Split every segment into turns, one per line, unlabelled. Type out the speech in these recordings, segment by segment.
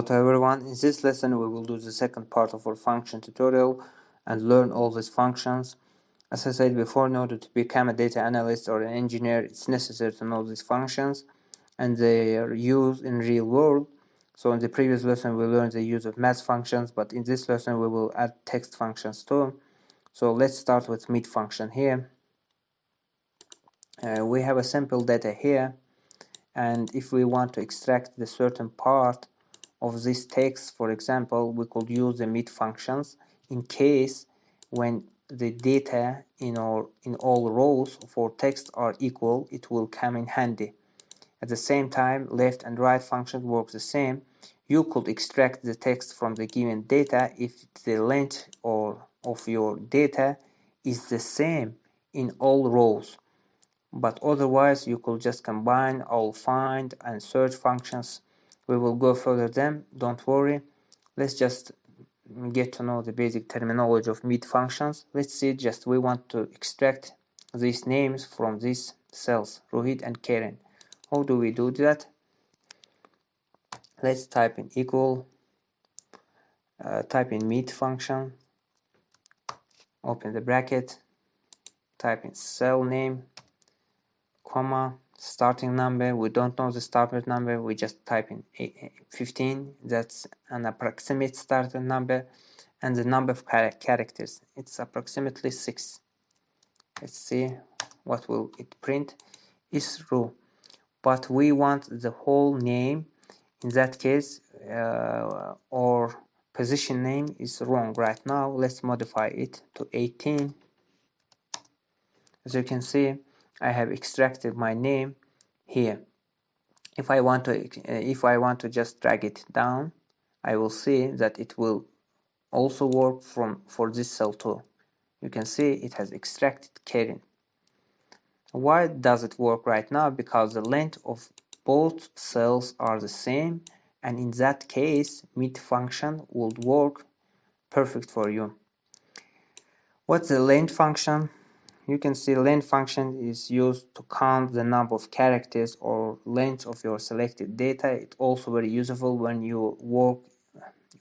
Hello to everyone. In this lesson we will do the second part of our function tutorial and learn all these functions. As I said before, in order to become a data analyst or an engineer, it's necessary to know these functions and their use in real world. So in the previous lesson we learned the use of math functions, but in this lesson we will add text functions too. So let's start with mid function here. We have a simple data here, and if we want to extract the certain part of this text, for example, we could use the mid functions in case when the data in all rows for text are equal, it will come in handy. At the same time, left and right functions work the same. You could extract the text from the given data if the length of your data is the same in all rows. But otherwise, you could just combine all find and search functions. We will go further them, don't worry. Let's just get to know the basic terminology of mid functions. Let's see, just we want to extract these names from these cells, Rohit and Karen. How do we do that? Let's type in equal, type in mid function, open the bracket, type in cell name, comma, starting number. We don't know the starter number, we just type in 15, that's an approximate starter number, and the number of characters, it's approximately 6. Let's see what will it print. Is row, but we want the whole name. In that case, our position name is wrong right now. Let's modify it to 18. As you can see, I have extracted my name here. If I want to just drag it down, I will see that it will also work for this cell too. You can see it has extracted Karen. Why does it work right now? Because the length of both cells are the same, and in that case mid function would work perfect for you. What's the length function? You can see length function is used to count the number of characters or length of your selected data. It's also very useful when you work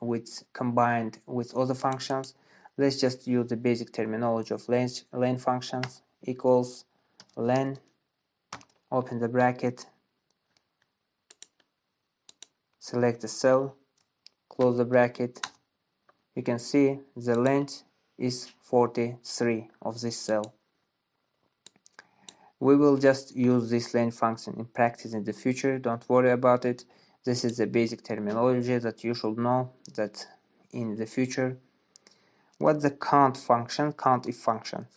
with combined with other functions. Let's just use the basic terminology of length functions. Equals len, open the bracket, select the cell, close the bracket. You can see the length is 43 of this cell. We will just use this length function in practice in the future, don't worry about it. This is the basic terminology that you should know that in the future. What's the count function? COUNTIF function.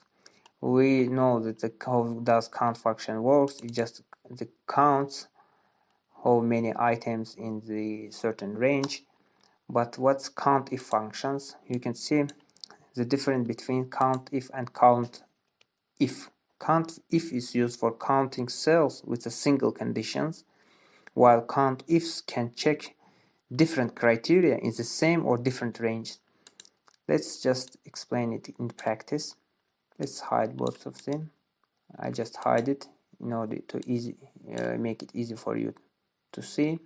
We know that how does count function works. It just counts how many items in the certain range. But what's COUNTIF functions? You can see the difference between COUNTIF and COUNTIF. COUNTIF is used for counting cells with a single conditions, while COUNTIFs can check different criteria in the same or different range. Let's just explain it in practice. Let's hide both of them. I just hide it in order to make it easy for you to see.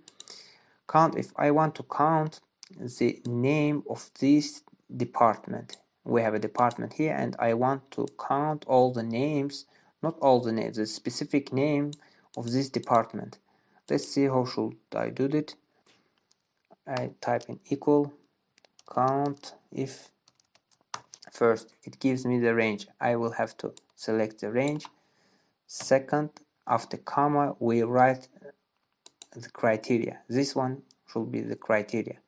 COUNTIF, I want to count the name of this department. We have a department here, and I want to count all the names, not all the names, the specific name of this department. Let's see how should I do it. I type in equal COUNTIF. First, it gives me the range. I will have to select the range. Second, after comma, we write the criteria. This one should be the criteria.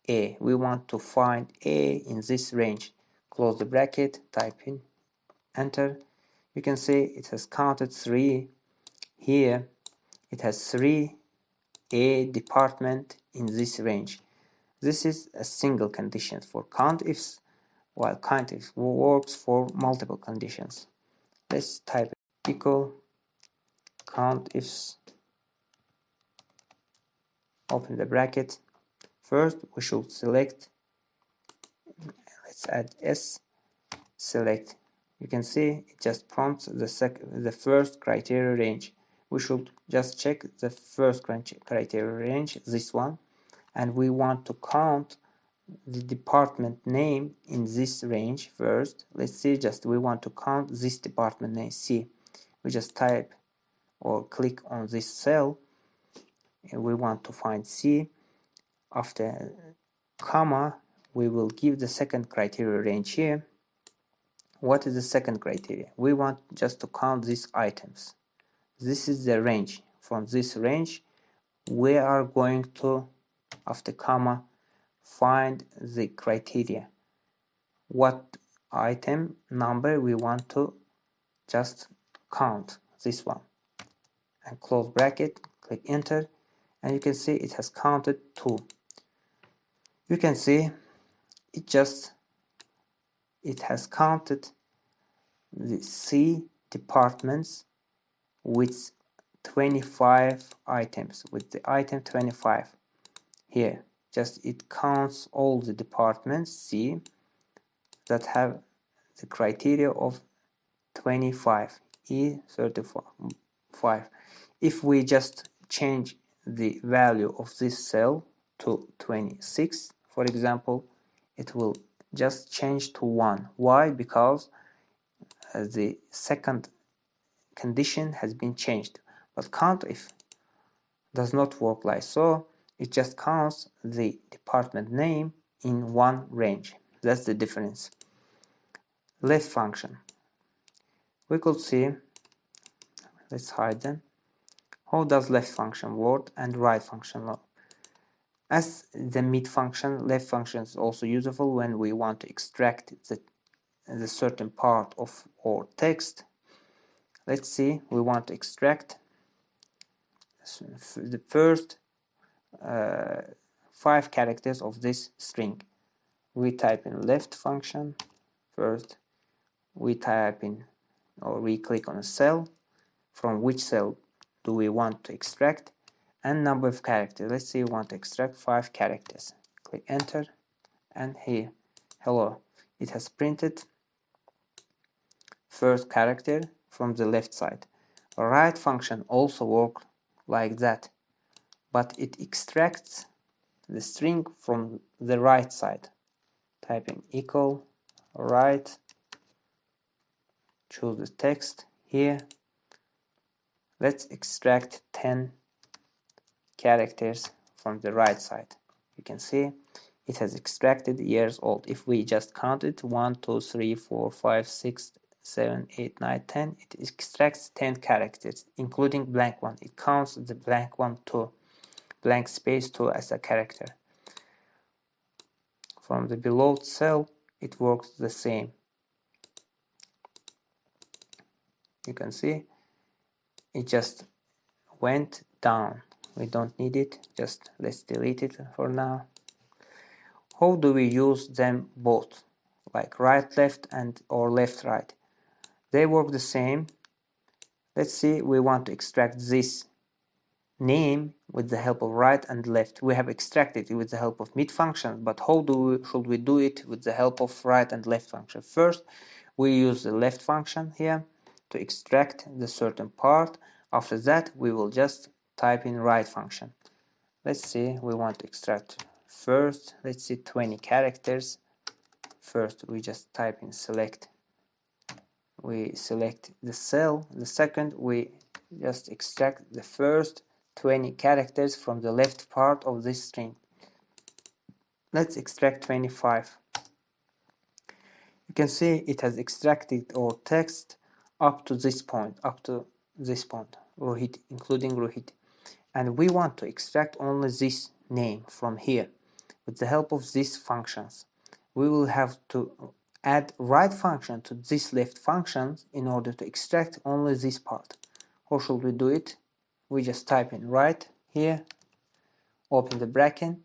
A. We want to find A in this range. Close the bracket, type in, enter. You can see it has counted 3. Here it has 3 A department in this range. This is a single condition for COUNTIFs, while COUNTIF works for multiple conditions. Let's type equal COUNTIFs, open the bracket. First we should select, let's add S, select. You can see it just prompts the first criteria range. We should just check the first criteria range, this one. and we want to count the department name in this range first. Let's see, just we want to count this department name C. We just type or click on this cell and we want to find C. After comma, we will give the second criteria range here. What is the second criteria? We want just to count these items. This is the range. From this range, we are going to, after comma, find the criteria. What item number we want to just count, this one. And close bracket, click enter, and you can see it has counted 2. You can see it has counted the C departments with 25 items, with the item 25 here. Just it counts all the departments C that have the criteria of 25 E35. If we just change the value of this cell to 26, for example, it will just change to 1. Why? Because the second condition has been changed. But COUNTIF does not work like so. It just counts the department name in one range. That's the difference. Left function. We could see, let's hide them. How does left function work and right function work? As the mid function, left function is also useful when we want to extract the certain part of our text. Let's see, we want to extract the first 5 characters of this string. We type in left function first. We type in, or we click on a cell. From which cell do we want to extract, and number of characters. Let's say we want to extract 5 characters. Click enter, and here, hello, it has printed first character from the left side. A right function also works like that, but it extracts the string from the right side. Type in equal right, choose the text here. Let's extract 10 characters from the right side. You can see it has extracted years old. If we just count it, 1, 2, 3, 4, 5, 6, 7, 8, 9, 10, it extracts 10 characters, including blank one. It counts the blank one too, blank space too as a character. From the below cell, it works the same. You can see it just went down. We don't need it, just let's delete it for now. How do we use them both, like right left and or left right? They work the same. Let's see, we want to extract this name with the help of right and left. We have extracted it with the help of mid function, but how should we do it with the help of right and left function? First, we use the left function here to extract the certain part. After that, we will just type in right function. Let's see, we want to extract first, let's see, 20 characters. First, we just type in select. We select the cell. The second, we just extract the first 20 characters from the left part of this string. Let's extract 25. You can see it has extracted our text up to this point, Rohit, including Rohit. And we want to extract only this name from here. With the help of these functions, we will have to add right function to this left function in order to extract only this part. How should we do it? We just type in right here, open the bracket,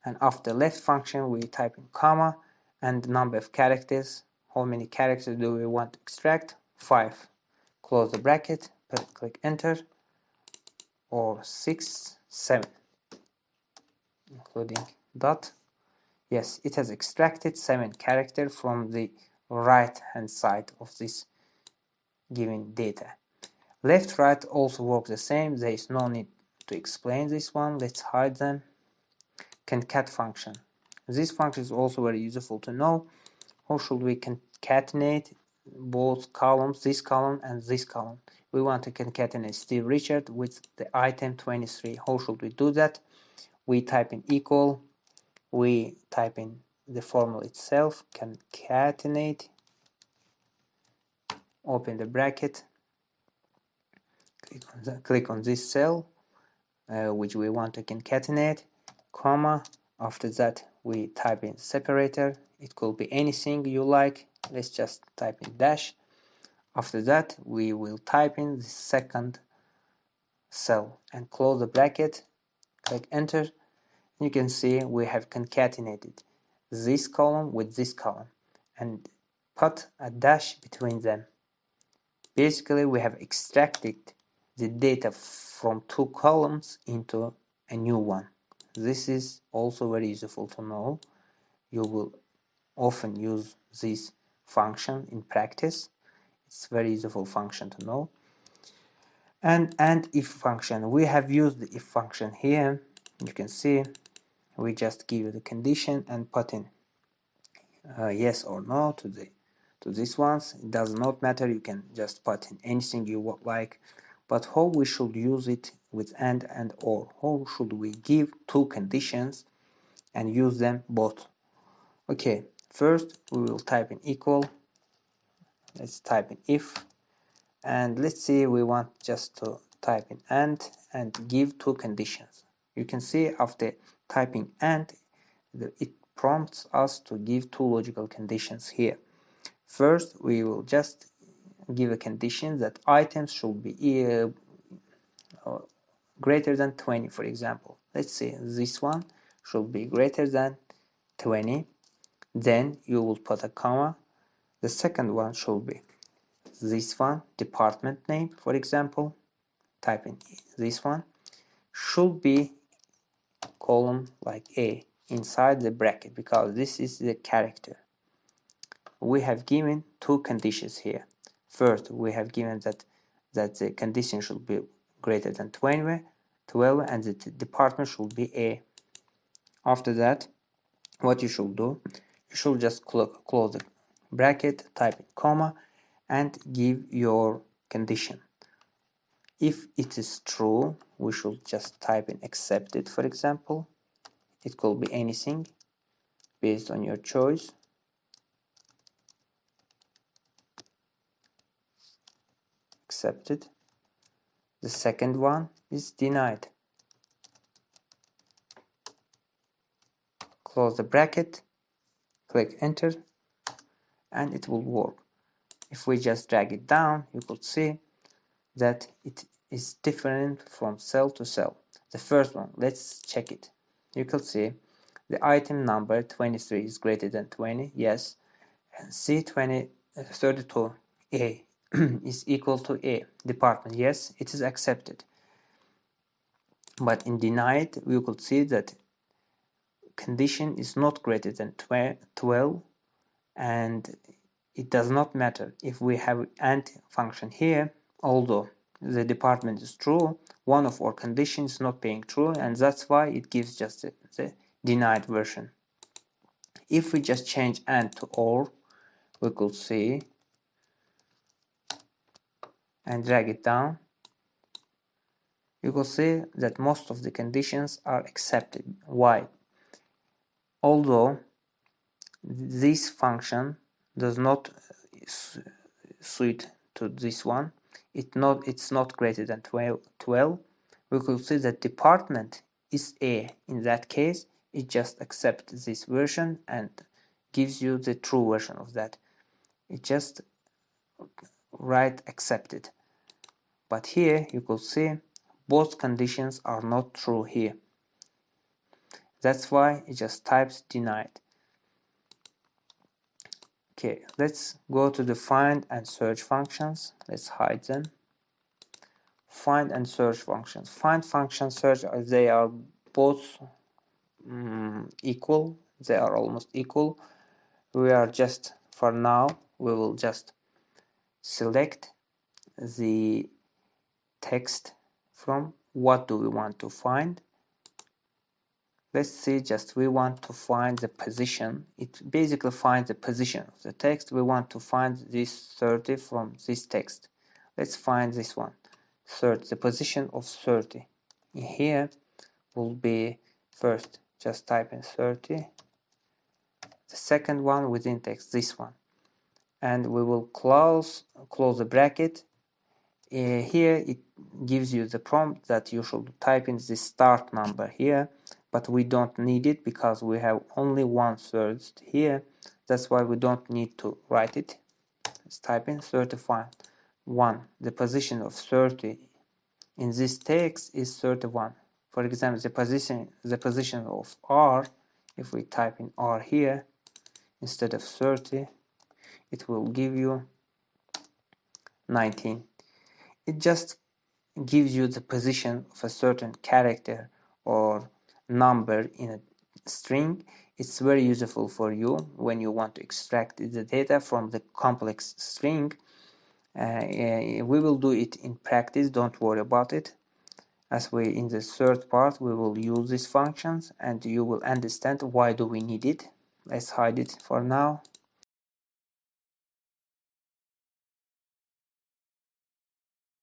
and after left function we type in comma and number of characters. How many characters do we want to extract? 5. Close the bracket, click enter, or 6, 7, including dot. Yes, it has extracted 7 characters from the right hand side of this given data. Left right also work the same. There is no need to explain this one. Let's hide them. concat function. This function is also very useful to know. How should we concatenate both columns, this column and this column? We want to concatenate Steve Richard with the item 23. How should we do that? We type in equal, we type in the formula itself, concatenate, open the bracket, click on this cell which we want to concatenate, comma. After that we type in separator. It could be anything you like. Let's just type in dash. After that we will type in the second cell and close the bracket, click enter. You can see we have concatenated this column with this column and put a dash between them. Basically we have extracted the data from two columns into a new one. This is also very useful to know. You will often use this function in practice. It's very useful function to know. And if function, we have used the if function here. You can see we just give the condition and put in yes or no to these ones. It does not matter, you can just put in anything you would like. But how we should use it with and or? How should we give two conditions and use them both? Okay, first we will type in equal. Let's type in if, and let's see, we want just to type in and give two conditions. You can see after typing and, it prompts us to give two logical conditions here. First, we will just give a condition that items should be greater than 20, for example. Let's say this one should be greater than 20. Then you will put a comma. The second one should be this one, department name, for example. Type in this one. Should be column like A inside the bracket, because this is the character. We have given two conditions here. First, we have given that the condition should be greater than 12 and the department should be A. After that, what you should do, you should just close the bracket, type in comma, and give your condition. If it is true, we should just type in accepted, for example. It could be anything based on your choice. Accepted. The second one is denied. Close the bracket, click enter, and it will work. If we just drag it down, you could see that it is different from cell to cell. The first one, let's check it. You can see the item number 23 is greater than 20, yes, and C32A is equal to A. Department, yes, it is accepted. But in denied, we could see that condition is not greater than 12, and it does not matter if we have AND function here. Although the department is true, one of our conditions is not being true, and that's why it gives just the denied version. If we just change AND to OR, we could see and drag it down, you could see that most of the conditions are accepted. Why? Although this function does not suit to this one, it's not greater than 12, we could see that department is A. In that case, it just accepts this version and gives you the true version of that. It just write accepted. But here you could see both conditions are not true here. That's why it just types denied. Okay, let's go to the find and search functions. Let's hide them. Find and search functions. Find function, search, they are both equal. They are almost equal. We are just, for now, we will just select the text from what do we want to find. Let's see, just we want to find the position. It basically finds the position of the text. We want to find this 30 from this text. Let's find this one, 30, the position of 30. In here will be first, just type in 30. The second one within text, this one. And we will close the bracket. Here it gives you the prompt that you should type in the start number here, but we don't need it because we have only 1/3 here. That's why we don't need to write it. Let's type in 35. 1. The position of 30 in this text is 31. For example, the position of R, if we type in R here instead of 30, it will give you 19. It just gives you the position of a certain character or number in a string. It's very useful for you when you want to extract the data from the complex string. We will do it in practice, don't worry about it. As we in the third part we will use these functions and you will understand why do we need it. Let's hide it for now.